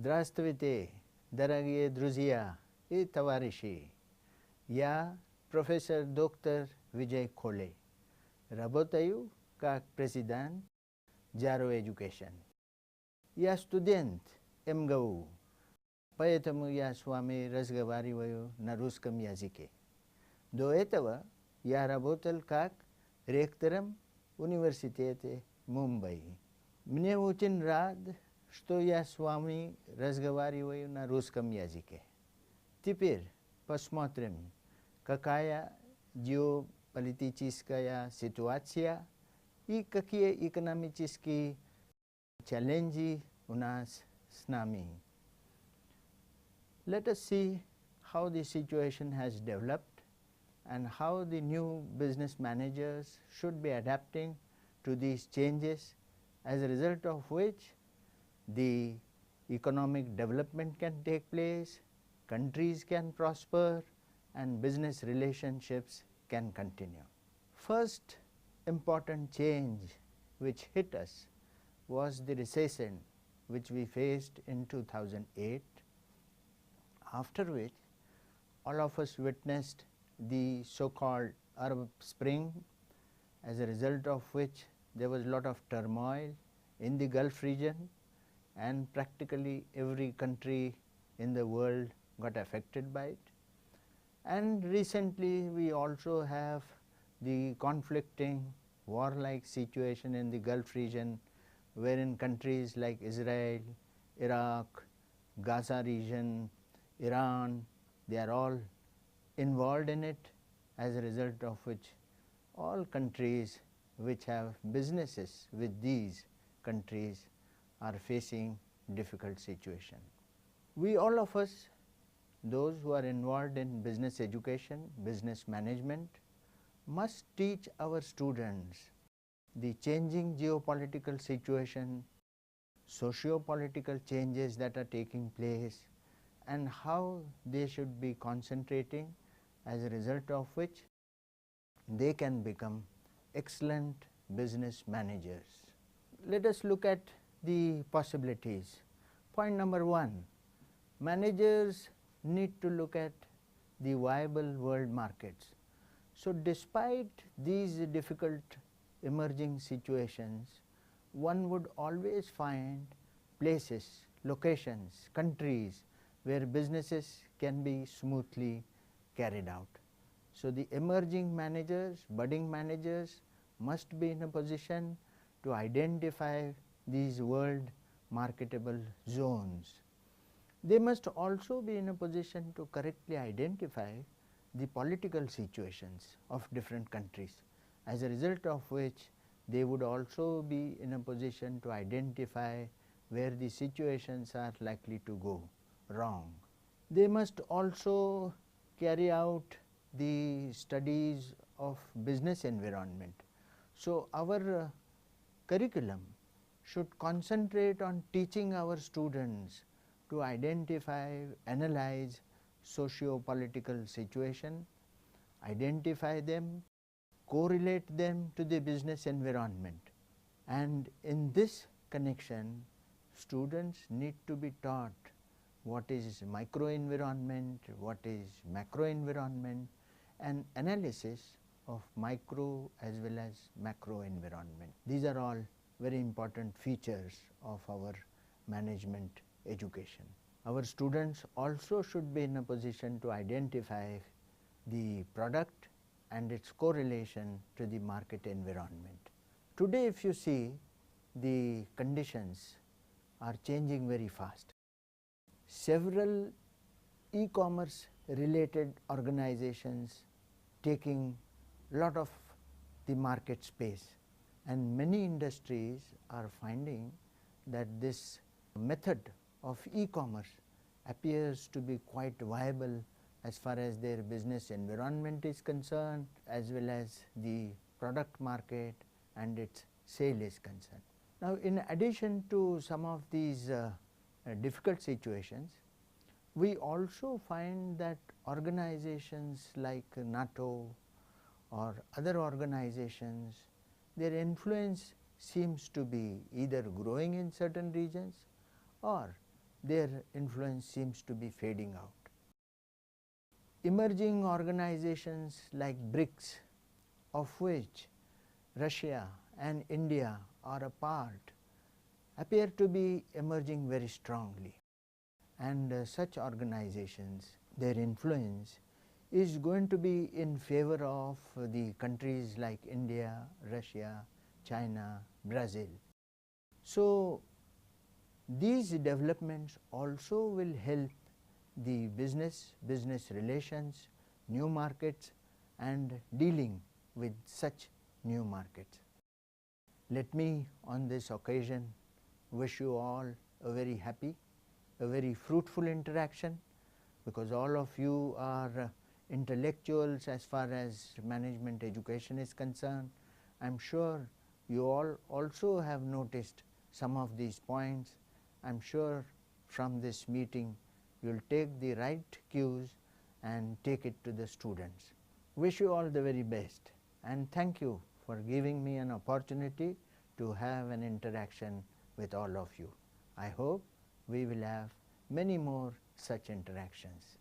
Здравствуйте, дорогие друзья и товарищи! Я профессор доктор Виджей Коле. Работаю как президент Jaro Education. Я студент МГУ, поэтому я с вами разговариваю на русском языке. До этого я работал как ректором университета Мумбай. Мне очень рад, что я с вами разговариваю на русском языке. Теперь посмотрим, какая геополитическая ситуация и какие экономические челленджи у нас с нами. Let us see how the situation has developed and how the new business managers should be adapting to these changes, as a result of which the economic development can take place, countries can prosper, and business relationships can continue. First important change which hit us was the recession which we faced in 2008, after which all of us witnessed the so-called Arab Spring, as a result of which there was a lot of turmoil in the Gulf region, and practically every country in the world got affected by it. And recently we also have the conflicting warlike situation in the Gulf region, wherein countries like Israel, Iraq, Gaza region, Iran, they are all involved in it, as a result of which all countries which have businesses with these countries are facing difficult situation. We all of us, those who are involved in business education, business management, must teach our students the changing geopolitical situation, socio-political changes that are taking place, and how they should be concentrating, as a result of which they can become excellent business managers. Let us look at the possibilities. Point number one, managers need to look at the viable world markets. So despite these difficult emerging situations, one would always find places, locations, countries where businesses can be smoothly carried out. So the emerging managers, budding managers must be in a position to identify these world marketable zones. They must also be in a position to correctly identify the political situations of different countries, as a result of which they would also be in a position to identify where the situations are likely to go wrong. They must also carry out the studies of business environment. So our curriculum should concentrate on teaching our students to identify, analyze socio-political situation, identify them, correlate them to the business environment. And in this connection, students need to be taught what is microenvironment, what is macroenvironment, and analysis of micro as well as macro environment. These are all very important features of our management education. Our students also should be in a position to identify the product and its correlation to the market environment. Today, if you see, the conditions are changing very fast. Several e-commerce related organizations taking lot of the market space, and many industries are finding that this method of e-commerce appears to be quite viable as far as their business environment is concerned, as well as the product market and its sale is concerned. Now, in addition to some of these difficult situations, we also find that organizations like NATO or other organizations, their influence seems to be either growing in certain regions, or their influence seems to be fading out. Emerging organizations like BRICS, of which Russia and India are a part, appear to be emerging very strongly, and such organizations, their influence is going to be in favor of the countries like India, Russia, China, Brazil. So these developments also will help the business relations, new markets, and dealing with such new markets. Let me on this occasion wish you all a very happy, a very fruitful interaction, because all of you are intellectuals as far as management education is concerned. I am sure you all also have noticed some of these points. I am sure from this meeting you will take the right cues and take it to the students. Wish you all the very best, and thank you for giving me an opportunity to have an interaction with all of you. I hope we will have many more such interactions.